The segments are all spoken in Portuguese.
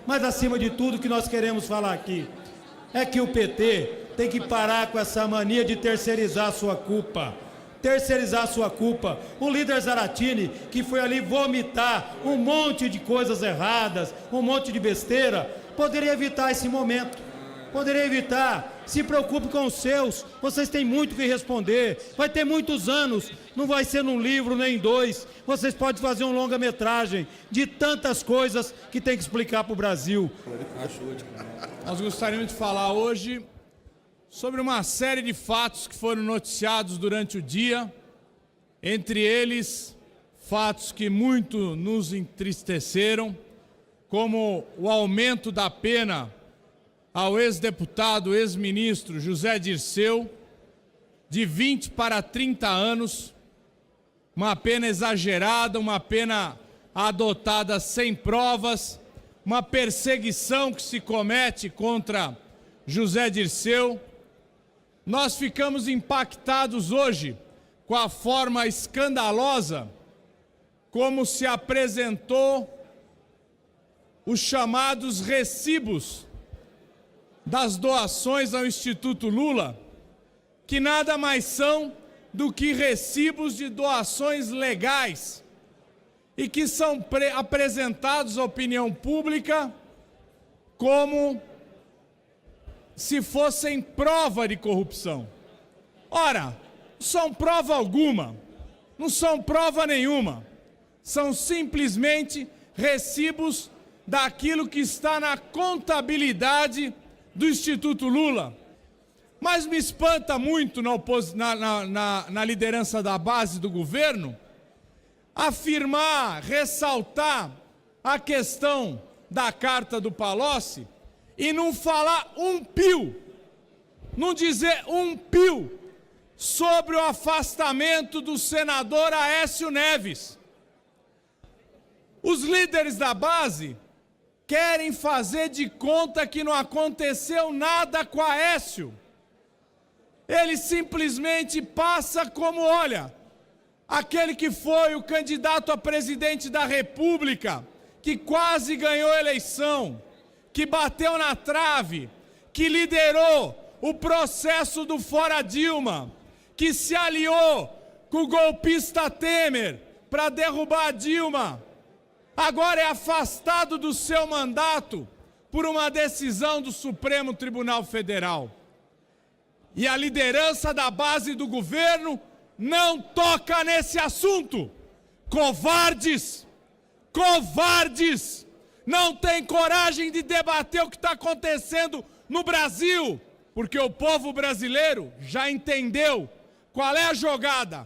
Mas, acima de tudo, o que nós queremos falar aqui é que o PT tem que parar com essa mania de terceirizar a sua culpa. Terceirizar a sua culpa. O líder Zaratini, que foi ali vomitar um monte de coisas erradas, um monte de besteira, poderia evitar esse momento. Poderia evitar. Se preocupe com os seus. Vocês têm muito o que responder. Vai ter muitos anos. Não vai ser num livro nem em 2. Vocês podem fazer um longa-metragem de tantas coisas que tem que explicar para o Brasil. Nós gostaríamos de falar hoje sobre uma série de fatos que foram noticiados durante o dia, entre eles fatos que muito nos entristeceram, como o aumento da pena ao ex-deputado, ex-ministro José Dirceu, de 20 para 30 anos, uma pena exagerada, uma pena adotada sem provas, uma perseguição que se comete contra José Dirceu. Nós ficamos impactados hoje com a forma escandalosa como se apresentou os chamados recibos das doações ao Instituto Lula, que nada mais são do que recibos de doações legais e que são apresentados à opinião pública como se fossem prova de corrupção. Ora, não são prova alguma, não são prova nenhuma, são simplesmente recibos daquilo que está na contabilidade do Instituto Lula. Mas me espanta muito na liderança da base do governo afirmar, ressaltar a questão da carta do Palocci e não falar um pio, não dizer um pio sobre o afastamento do senador Aécio Neves. Os líderes da base querem fazer de conta que não aconteceu nada com Aécio. Ele simplesmente passa como, olha, aquele que foi o candidato a presidente da República, que quase ganhou a eleição, que bateu na trave, que liderou o processo do Fora Dilma, que se aliou com o golpista Temer para derrubar a Dilma, agora é afastado do seu mandato por uma decisão do Supremo Tribunal Federal. E a liderança da base do governo não toca nesse assunto. Covardes! Covardes! Não tem coragem de debater o que está acontecendo no Brasil, porque o povo brasileiro já entendeu qual é a jogada.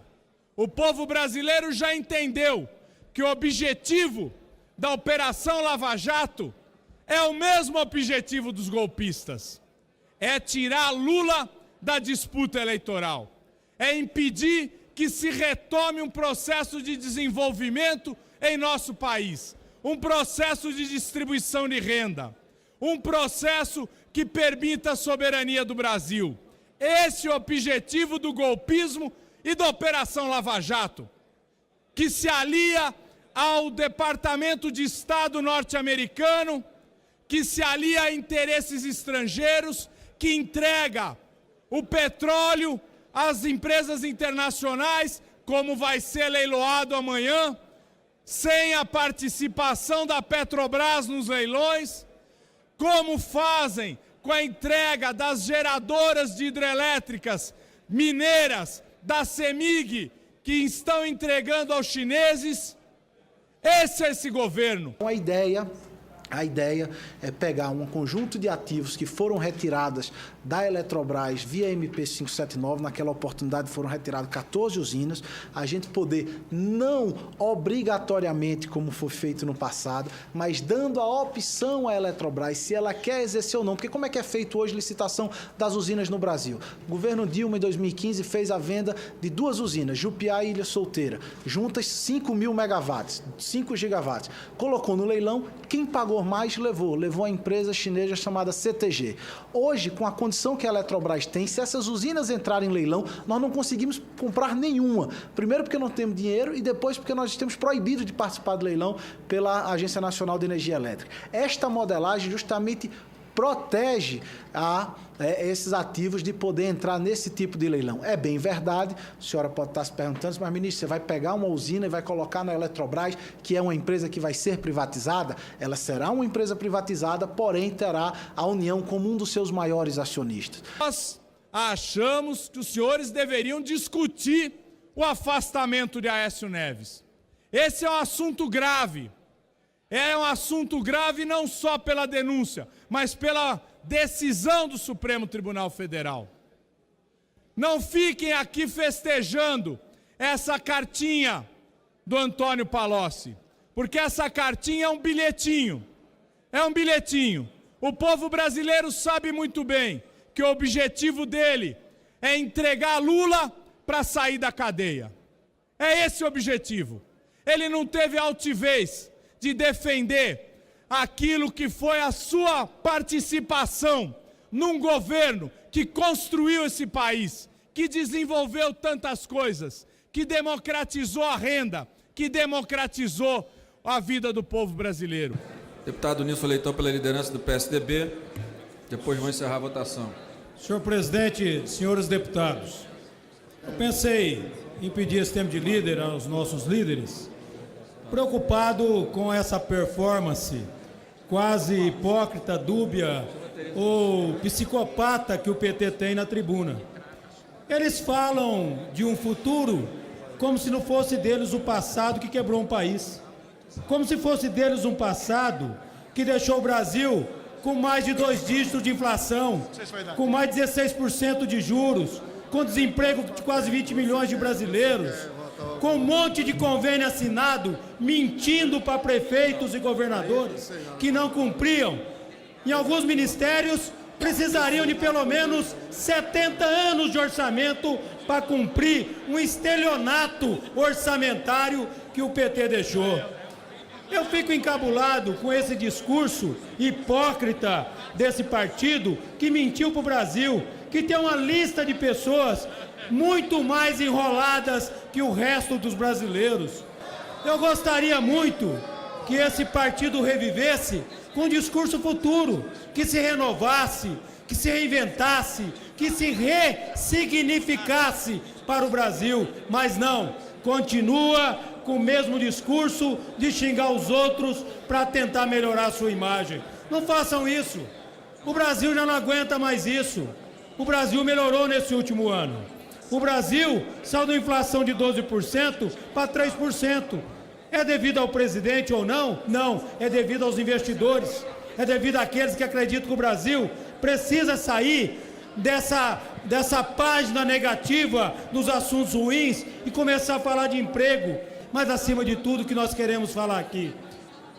O povo brasileiro já entendeu que o objetivo da Operação Lava Jato é o mesmo objetivo dos golpistas. É tirar Lula da disputa eleitoral. É impedir que se retome um processo de desenvolvimento em nosso país. Um processo de distribuição de renda. Um processo que permita a soberania do Brasil. Esse é o objetivo do golpismo e da Operação Lava Jato, que se alia ao Departamento de Estado norte-americano, que se alia a interesses estrangeiros, que entrega o petróleo às empresas internacionais, como vai ser leiloado amanhã, sem a participação da Petrobras nos leilões, como fazem com a entrega das geradoras de hidrelétricas mineiras da CEMIG, que estão entregando aos chineses. Esse é esse governo. A ideia é pegar um conjunto de ativos que foram retiradas da Eletrobras via MP 579, naquela oportunidade foram retiradas 14 usinas, a gente poder, não obrigatoriamente como foi feito no passado, mas dando a opção à Eletrobras se ela quer exercer ou não, porque como é que é feito hoje licitação das usinas no Brasil? O governo Dilma, em 2015, fez a venda de 2 usinas, Jupiá e Ilha Solteira, juntas 5.000 megawatts, 5 gigawatts, colocou no leilão, quem pagou por mais levou a empresa chinesa chamada CTG. Hoje, com a condição que a Eletrobras tem, se essas usinas entrarem em leilão, nós não conseguimos comprar nenhuma. Primeiro porque não temos dinheiro e depois porque nós estamos proibidos de participar do leilão pela Agência Nacional de Energia Elétrica. Esta modelagem justamente protege esses ativos de poder entrar nesse tipo de leilão. É bem verdade, a senhora pode estar se perguntando, mas, ministro, você vai pegar uma usina e vai colocar na Eletrobras, que é uma empresa que vai ser privatizada? Ela será uma empresa privatizada, porém terá a União como um dos seus maiores acionistas. Nós achamos que os senhores deveriam discutir o afastamento de Aécio Neves. Esse é um assunto grave. É um assunto grave não só pela denúncia, mas pela decisão do Supremo Tribunal Federal. Não fiquem aqui festejando essa cartinha do Antônio Palocci, porque essa cartinha é um bilhetinho. É um bilhetinho. O povo brasileiro sabe muito bem que o objetivo dele é entregar Lula para sair da cadeia. É esse o objetivo. Ele não teve altivez de defender aquilo que foi a sua participação num governo que construiu esse país, que desenvolveu tantas coisas, que democratizou a renda, que democratizou a vida do povo brasileiro. Deputado Nilson Leitão, pela liderança do PSDB. Depois vou encerrar a votação. Senhor presidente, senhores deputados, eu pensei em pedir esse tempo de líder aos nossos líderes, preocupado com essa performance quase hipócrita, dúbia ou psicopata que o PT tem na tribuna. Eles falam de um futuro como se não fosse deles o passado que quebrou um país. Como se fosse deles um passado que deixou o Brasil com mais de 2 dígitos de inflação, com mais de 16% de juros, com desemprego de quase 20 milhões de brasileiros, com um monte de convênio assinado, mentindo para prefeitos e governadores que não cumpriam. Em alguns ministérios, precisariam de pelo menos 70 anos de orçamento para cumprir um estelionato orçamentário que o PT deixou. Eu fico encabulado com esse discurso hipócrita desse partido que mentiu para o Brasil, que tem uma lista de pessoas muito mais enroladas que o resto dos brasileiros. Eu gostaria muito que esse partido revivesse com um discurso futuro, que se renovasse, que se reinventasse, que se ressignificasse para o Brasil, mas não, continua com o mesmo discurso de xingar os outros para tentar melhorar a sua imagem. Não façam isso. O Brasil já não aguenta mais isso. O Brasil melhorou nesse último ano. O Brasil saiu da inflação de 12% para 3%. É devido ao presidente ou não? Não. É devido aos investidores. É devido àqueles que acreditam que o Brasil precisa sair dessa página negativa dos assuntos ruins e começar a falar de emprego. Mas, acima de tudo, o que nós queremos falar aqui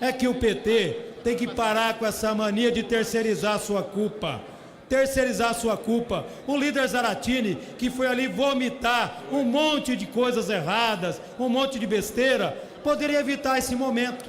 é que o PT tem que parar com essa mania de terceirizar a sua culpa. Terceirizar a sua culpa. O líder Zaratini, que foi ali vomitar um monte de coisas erradas, um monte de besteira, poderia evitar esse momento.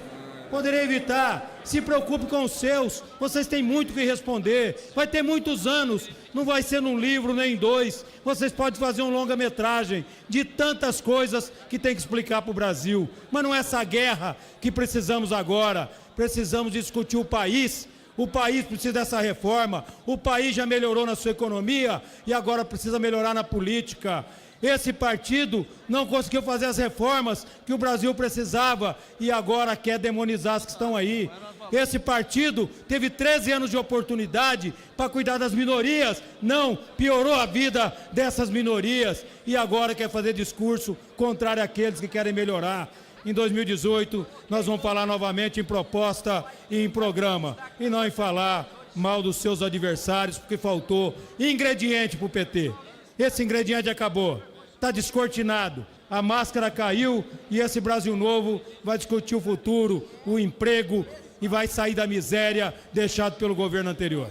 Poderia evitar. Se preocupe com os seus. Vocês têm muito o que responder. Vai ter muitos anos. Não vai ser num livro nem em 2. Vocês podem fazer uma longa-metragem de tantas coisas que tem que explicar para o Brasil. Mas não é essa guerra que precisamos agora. Precisamos discutir o país. O país precisa dessa reforma. O país já melhorou na sua economia e agora precisa melhorar na política. Esse partido não conseguiu fazer as reformas que o Brasil precisava e agora quer demonizar as que estão aí. Esse partido teve 13 anos de oportunidade para cuidar das minorias, não, piorou a vida dessas minorias e agora quer fazer discurso contrário àqueles que querem melhorar. Em 2018, nós vamos falar novamente em proposta e em programa, e não em falar mal dos seus adversários, porque faltou ingrediente para o PT. Esse ingrediente acabou. Está descortinado, a máscara caiu e esse Brasil Novo vai discutir o futuro, o emprego e vai sair da miséria deixado pelo governo anterior.